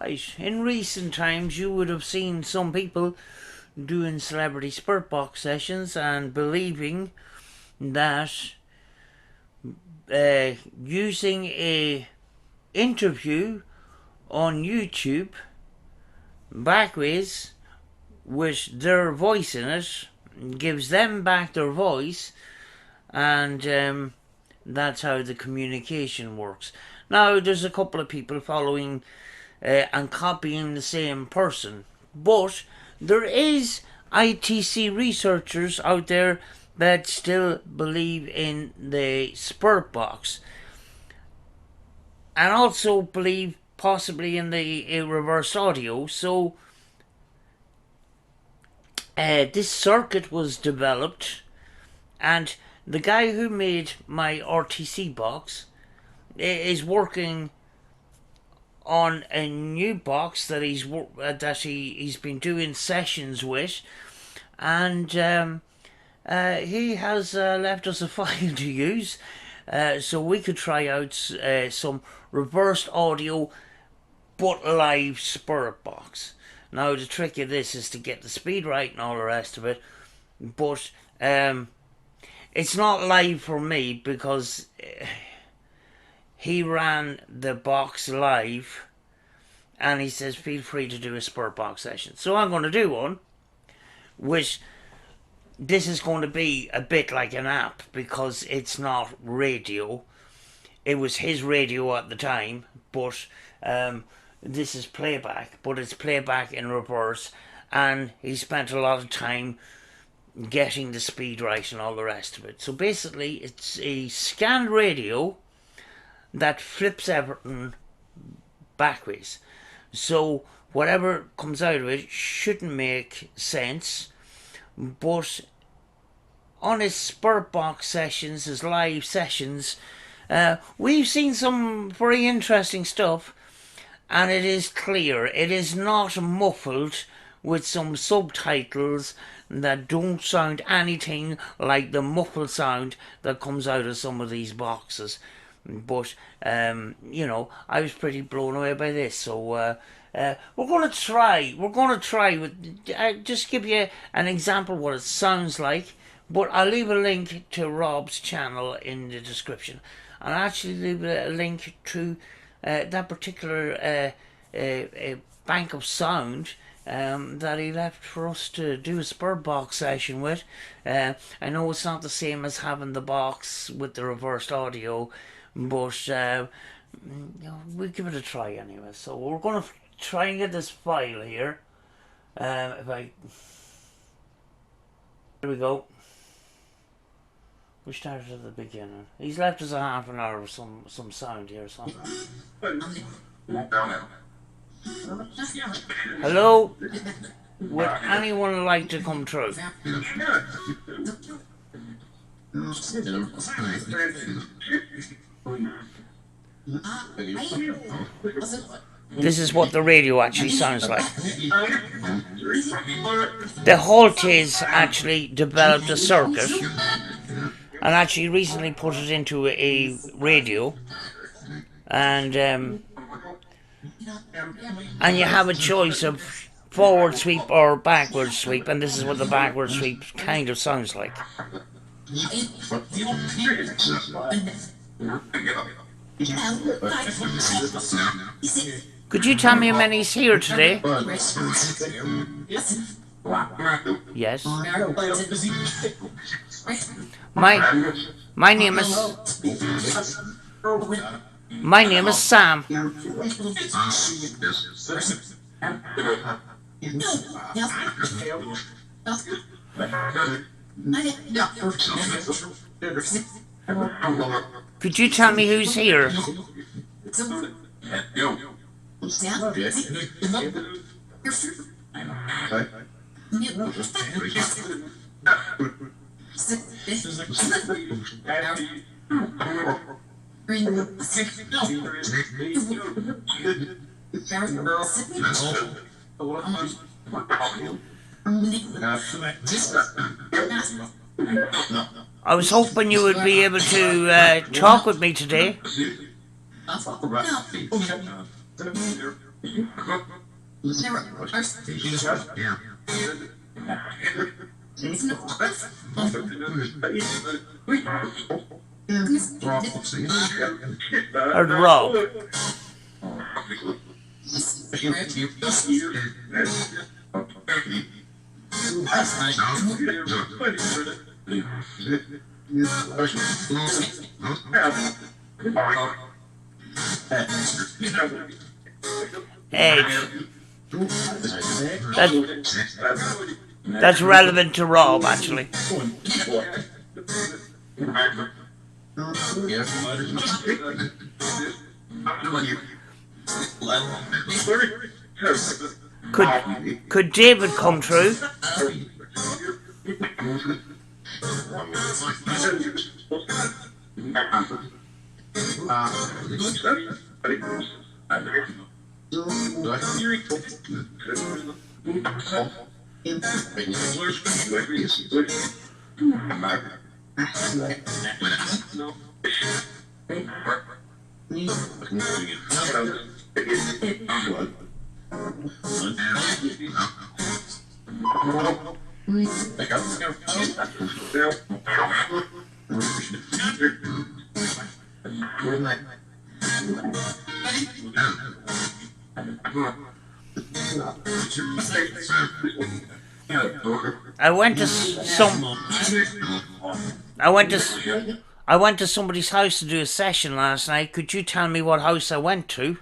Right, in recent times you would have seen some people doing celebrity spirit box sessions and believing that using a interview on YouTube backwards with their voice in it gives them back their voice, and that's how the communication works. Now there's a couple of people following and copying the same person, but there is ITC researchers out there that still believe in the spirit box and also believe possibly in the reverse audio. So this circuit was developed, and the guy who made my RTC box is working on a new box that he's been doing sessions with, and he has left us a file to use, so we could try out some reversed audio but live spirit box. Now the trick of this is to get the speed right and all the rest of it, but it's not live for me because he ran the box live and he says feel free to do a spirit box session. So I'm going to do one, which this is going to be a bit like an app because it's not radio. It was his radio at the time, but this is playback, but it's playback in reverse, and he spent a lot of time getting the speed right and all the rest of it. So basically it's a scanned radio that flips everything backwards. So whatever comes out of it shouldn't make sense, but on his spirit box sessions, his live sessions, we've seen some very interesting stuff, and it is clear, it is not muffled with some subtitles that don't sound anything like the muffled sound that comes out of some of these boxes. But you know, I was pretty blown away by this. So we're going to try with just give you an example of what it sounds like. But I'll leave a link to Rob's channel in the description, and I'll actually leave a link to that particular bank of sound that he left for us to do a spirit box session with. I know it's not the same as having the box with the reversed audio, but you know, we'll give it a try anyway. So we're going to try and get this file here. There we go. We started at the beginning. He's left us a half an hour of some sound here or something. Hello? Would anyone like to come through? This is what the radio actually sounds like. The Holtes actually developed a circuit and actually recently put it into a radio, and you have a choice of forward sweep or backward sweep, and this is what the backward sweep kind of sounds like. Could you tell me how many's here today? Yes. My name is Sam. Could you tell me who's here? I was hoping you would be able to talk with me today. Heard Rob. Hey, that's relevant to Rob, actually. Could David come through? I went to somebody's house to do a session last night. Could you tell me what house I went to?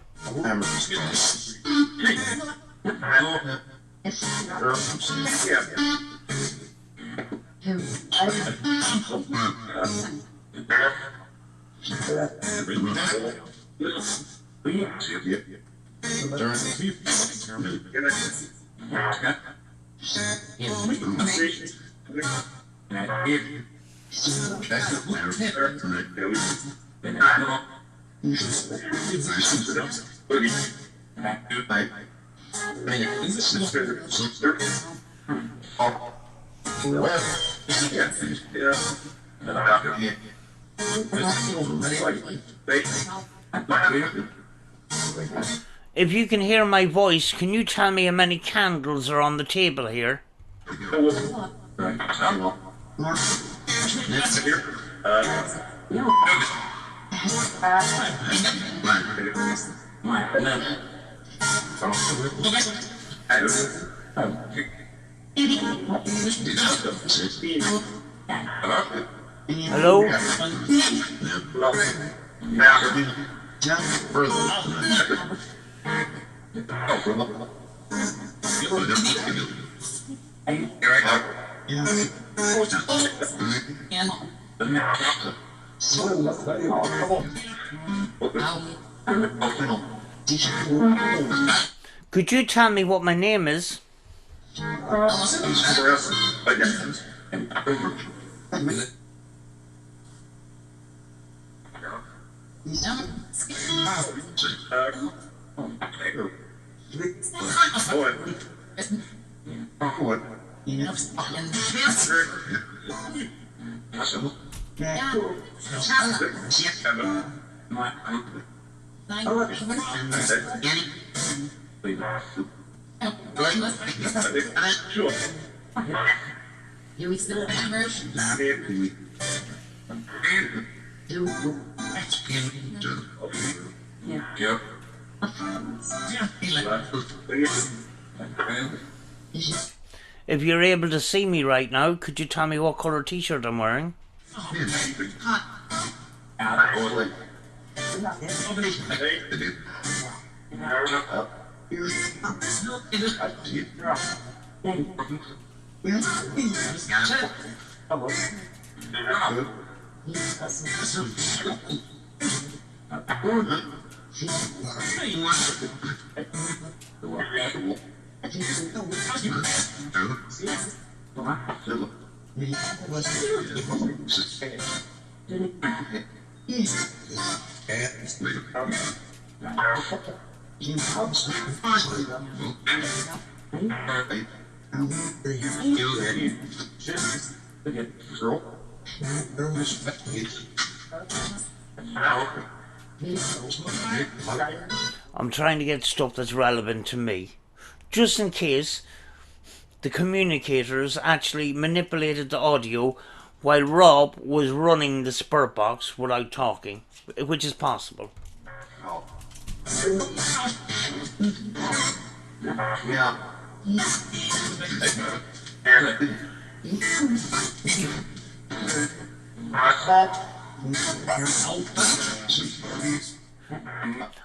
If you can hear my voice, can you tell me how many candles are on the table here? Hello? Could you tell me what my name is? If you're able to see me right now, could you tell me what colour t-shirt I'm wearing? I'm trying to get stuff that's relevant to me. Just in case the communicators actually manipulated the audio while Rob was running the spurt box without talking, which is possible.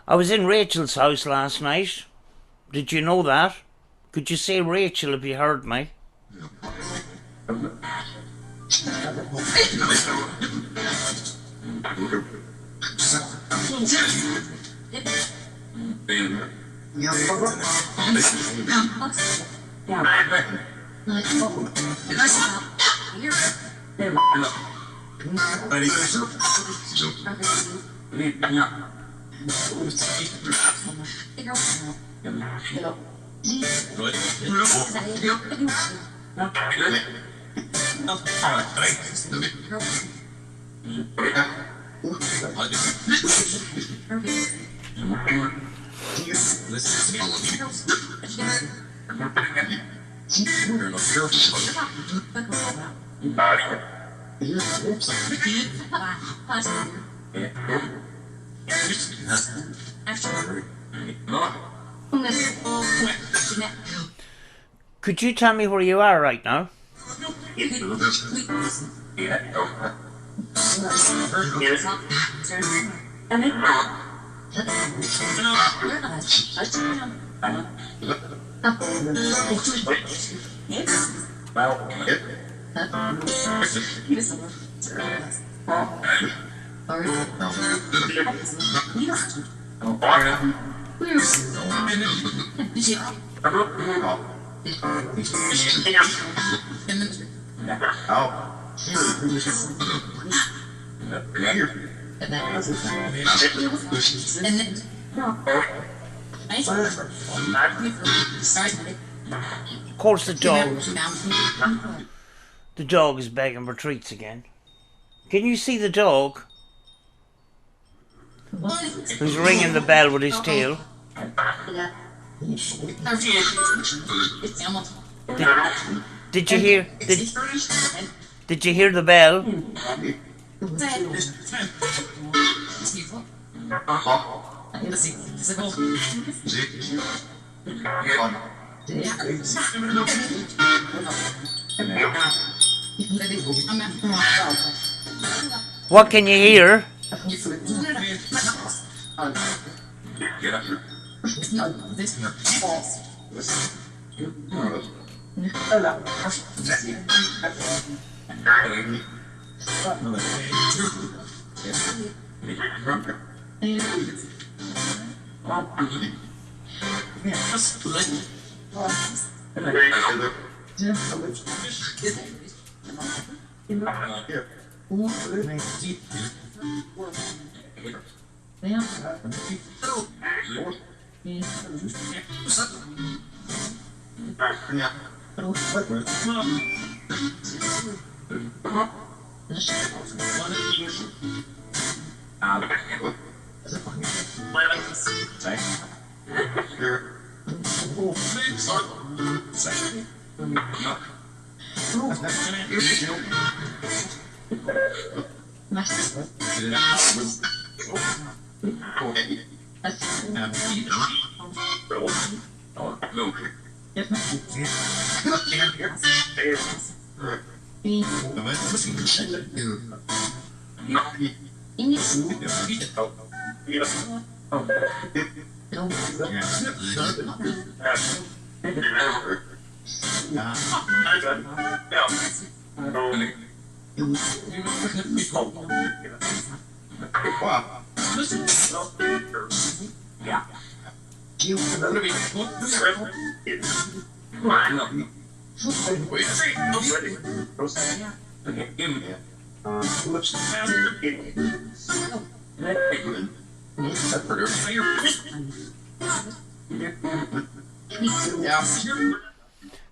I was in Rachel's house last night. Did you know that? Could you say Rachel if you heard me? Could you tell me where you are right now? Of course the dog is begging for treats again. Can you see the dog? Who's ringing the bell with his tail? Did you hear? Did you hear the bell? What can you hear?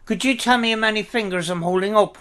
Could you tell me how many fingers I'm holding up?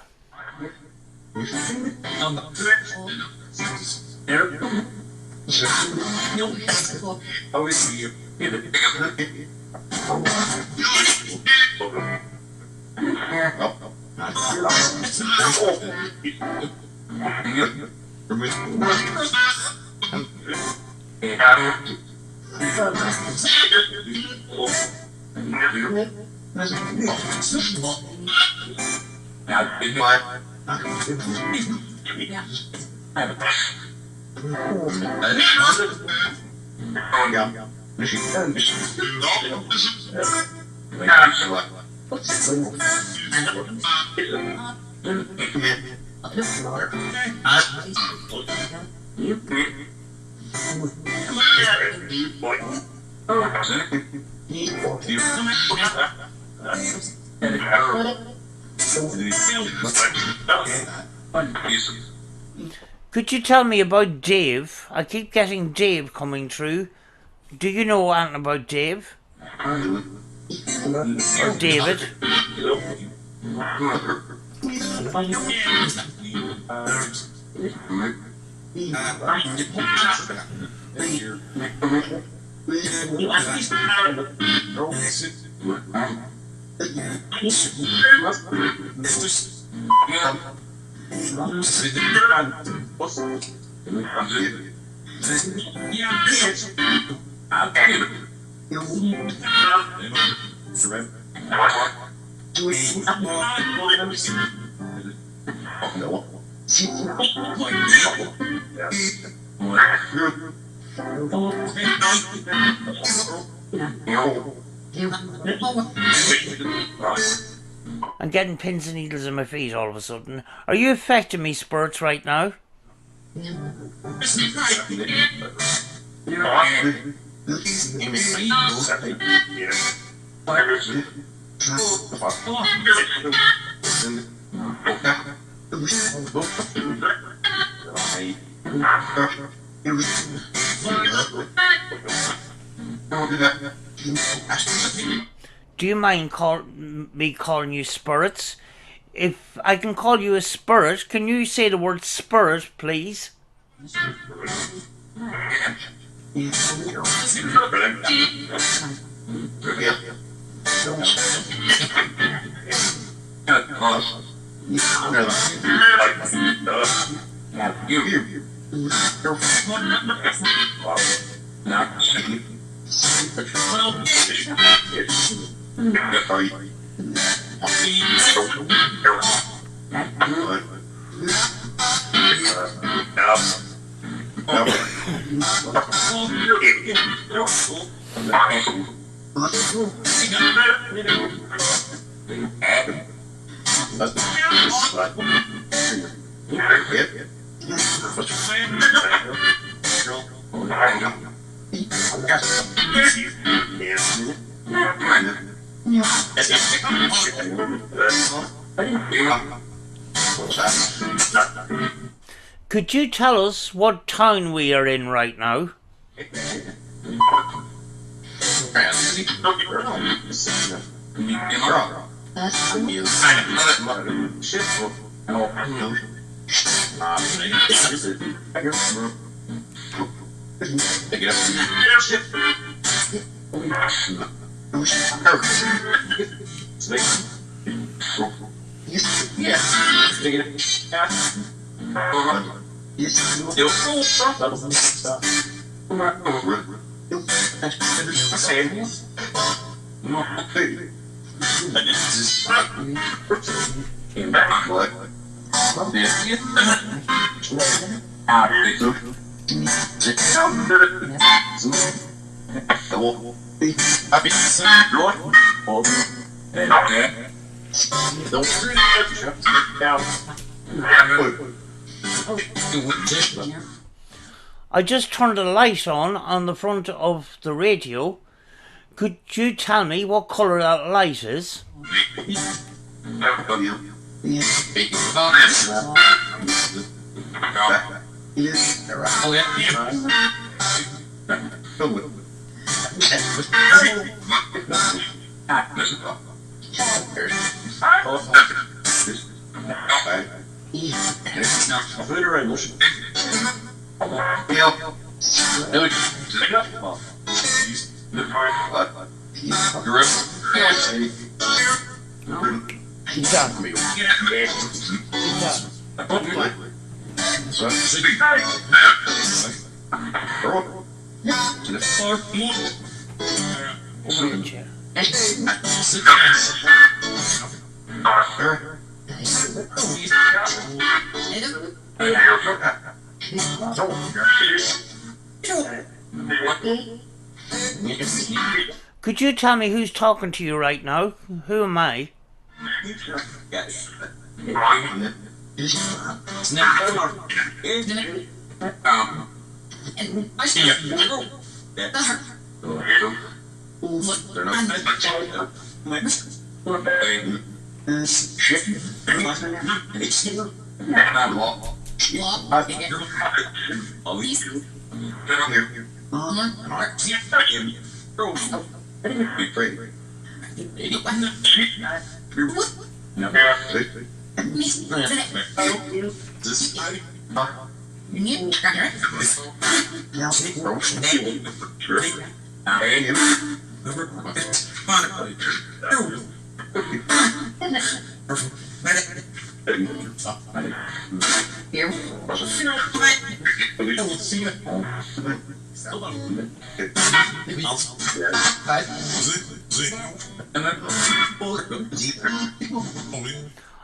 Could you tell me about Dave? I keep getting Dave coming through. Do you know anything about Dave? Or David? I'm getting pins and needles in my feet all of a sudden. Are you affecting me, spirits, right now? Do you mind me calling you spirits? If I can call you a spirit, can you say the word spirit, please? Could you tell us what town we are in right now? I just turned a light on the front of the radio. Could you tell me what colour that light is? He's done. Over the chair. Could you tell me who's talking to you right now? Who am I?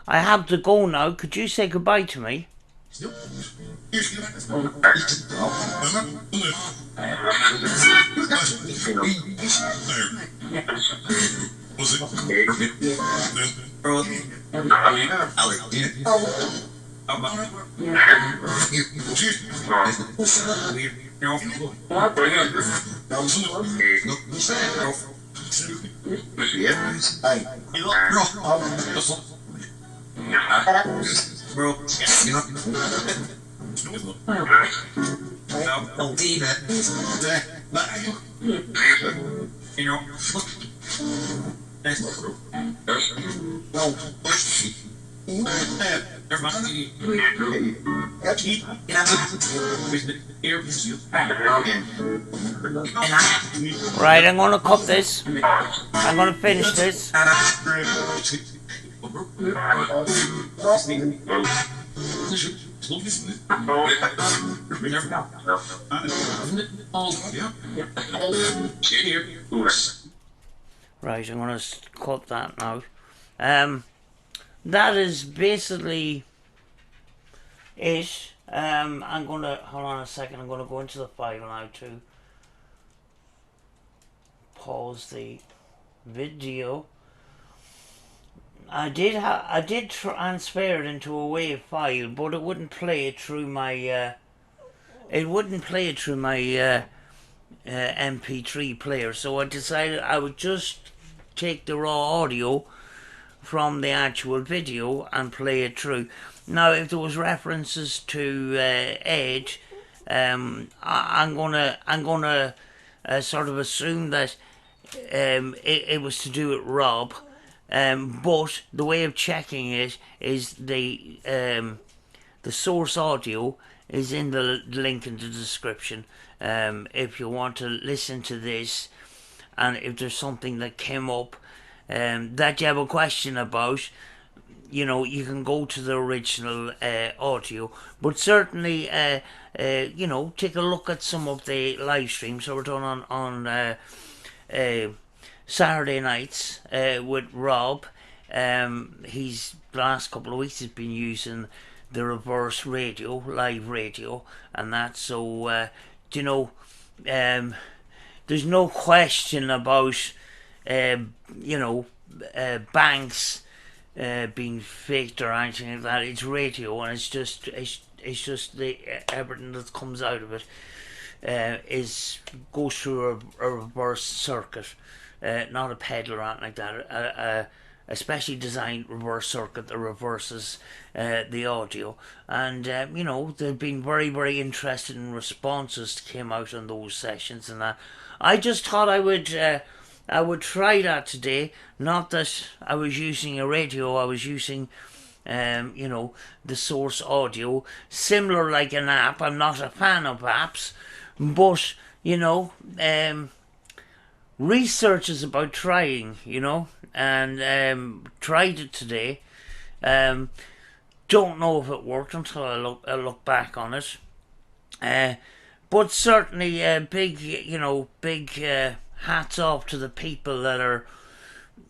I have to go now. Could you say goodbye to me? Right, I'm gonna cut this. I'm gonna finish this. Right, I'm gonna cut that now. That is basically it. I'm gonna hold on a second. I'm gonna go into the file now to pause the video. I did transfer it into a WAV file, but it wouldn't play it through my MP3 player. So I decided I would just take the raw audio from the actual video and play it through. Now, if there was references to Ed, I'm gonna sort of assume that it was to do with Rob. But the way of checking it is the source audio is in the link in the description. If you want to listen to this, and if there's something that came up that you have a question about, you know, you can go to the original audio. But certainly, you know, take a look at some of the live streams that were done on Saturday nights with Rob. He's the last couple of weeks he's been using the reverse radio, live radio, and that. So you know, there's no question about you know, banks being faked or anything like that. It's radio, and it's just the everything that comes out of it goes through a reverse circuit, not a pedal or anything like that. A specially designed reverse circuit that reverses the audio, and you know, they've been very, very interested in responses that came out on those sessions, and that I just thought I would try that today. Not that I was using a radio, I was using you know, the source audio, similar like an app. I'm not a fan of apps, But, you know, research is about trying, you know, and tried it today. Um, don't know if it worked until I look back on it. Uh, but certainly, big, you know, big hats off to the people that are,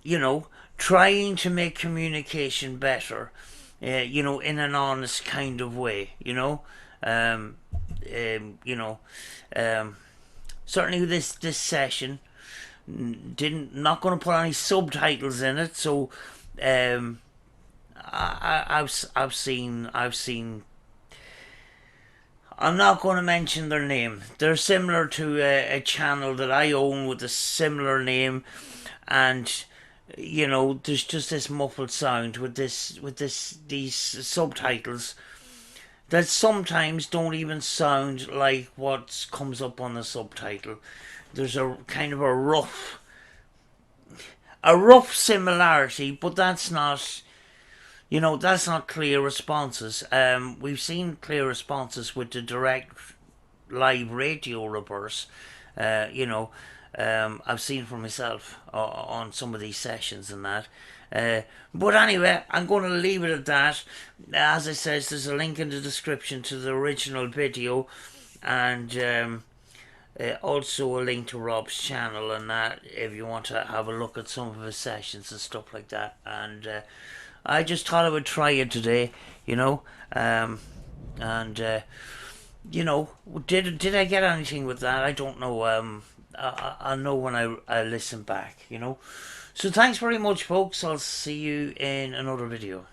you know, trying to make communication better, you know, in an honest kind of way, you know. Um, you know, um, certainly this session didn't not going to put any subtitles in it, so um, I've seen. I'm not going to mention their name. They're similar to a channel that I own with a similar name, and you know, there's just this muffled sound with these subtitles that sometimes don't even sound like what comes up on the subtitle. There's a kind of a rough similarity, but that's not, you know, that's not clear responses. We've seen clear responses with the direct live radio reverse. You know, I've seen for myself on some of these sessions and that. But anyway, I'm going to leave it at that. As I said, there's a link in the description to the original video, and also a link to Rob's channel and that if you want to have a look at some of his sessions and stuff like that. And I just thought I would try it today, you know, and you know, did I get anything with that? I don't know. I'll know when I listen back, you know. So thanks very much, folks. I'll see you in another video.